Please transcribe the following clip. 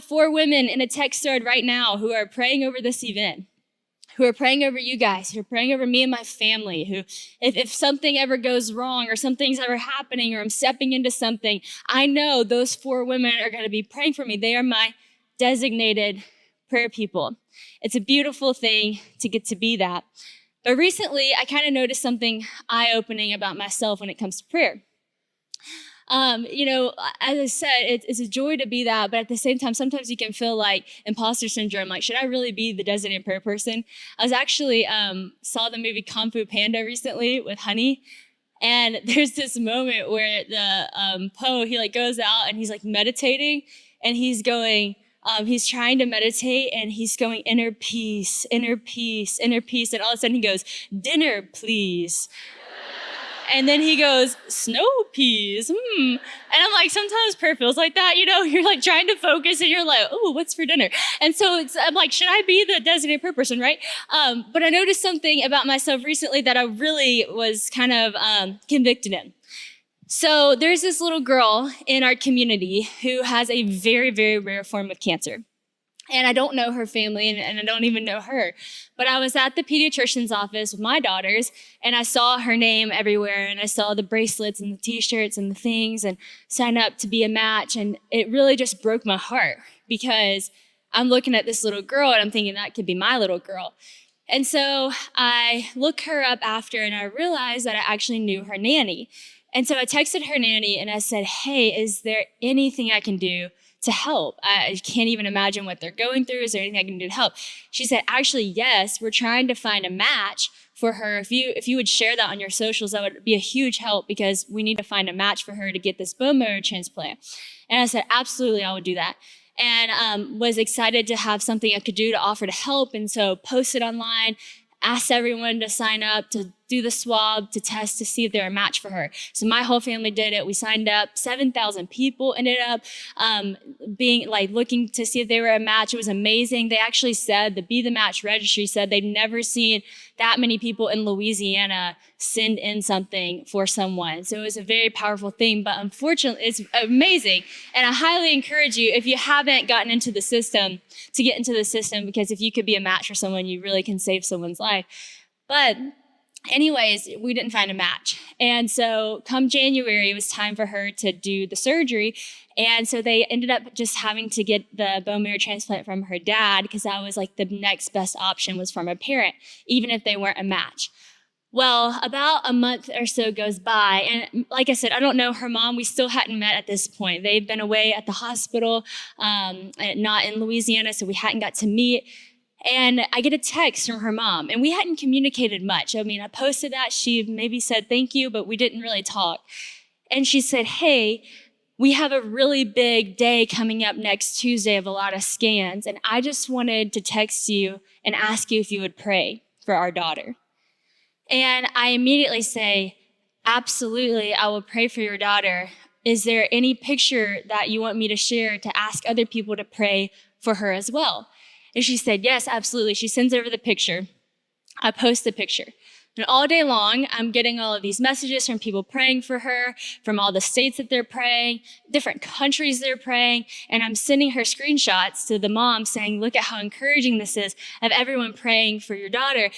have 4 women in a text thread right now who are praying over this event, who are praying over you guys, who are praying over me and my family, who, if something ever goes wrong or something's ever happening or I'm stepping into something, I know those 4 women are going to be praying for me. They are my designated prayer people. It's a beautiful thing to get to be that. But recently, I kind of noticed something eye-opening about myself when it comes to prayer. As I said, it's a joy to be that, but at the same time, sometimes you can feel like imposter syndrome. Like, should I really be the designated prayer person? I was actually, saw the movie Kung Fu Panda recently with Honey. And there's this moment where the Po, he like goes out and he's like meditating and he's going, he's trying to meditate and he's going inner peace, inner peace, inner peace. And all of a sudden he goes, dinner, please. And then he goes, snow peas. And I'm like, sometimes prayer feels like that, you're like trying to focus and you're like, oh, what's for dinner? And so I'm like, should I be the designated prayer person, right? But I noticed something about myself recently that I really was kind of convicted in. So there's this little girl in our community who has a very, very rare form of cancer. And I don't know her family, and I don't even know her. But I was at the pediatrician's office with my daughters, and I saw her name everywhere, and I saw the bracelets and the T-shirts and the things, and sign up to be a match. And it really just broke my heart because I'm looking at this little girl, and I'm thinking that could be my little girl. And so I look her up after, and I realized that I actually knew her nanny. And so I texted her nanny, and I said, hey, is there anything I can do to help? I can't even imagine what they're going through. Is there anything I can do to help? She said, actually, yes, we're trying to find a match for her. If you would share that on your socials, that would be a huge help because we need to find a match for her to get this bone marrow transplant. And I said, absolutely, I would do that. And was excited to have something I could do to offer to help. And so posted online, asked everyone to sign up, to do the swab, to test to see if they're a match for her. So my whole family did it. We signed up. 7,000 people ended up looking to see if they were a match. It was amazing. They actually said, the Be the Match registry said they'd never seen that many people in Louisiana send in something for someone. So it was a very powerful thing, but unfortunately, it's amazing. And I highly encourage you, if you haven't gotten into the system, to get into the system, because if you could be a match for someone, you really can save someone's life. But anyways, we didn't find a match. And so come January, it was time for her to do the surgery. And so they ended up just having to get the bone marrow transplant from her dad because that was like the next best option was from a parent, even if they weren't a match. Well, about a month or so goes by. And like I said, I don't know her mom. We still hadn't met at this point. They've been away at the hospital, not in Louisiana, so we hadn't got to meet. And I get a text from her mom, and we hadn't communicated much. I mean, I posted that. She maybe said thank you, but we didn't really talk. And she said, hey, we have a really big day coming up next Tuesday of a lot of scans, and I just wanted to text you and ask you if you would pray for our daughter. And I immediately say, absolutely, I will pray for your daughter. Is there any picture that you want me to share to ask other people to pray for her as well? And she said, yes, absolutely. She sends over the picture. I post the picture. And all day long, I'm getting all of these messages from people praying for her, from all the states that they're praying, different countries they're praying. And I'm sending her screenshots to the mom saying, look at how encouraging this is of everyone praying for your daughter.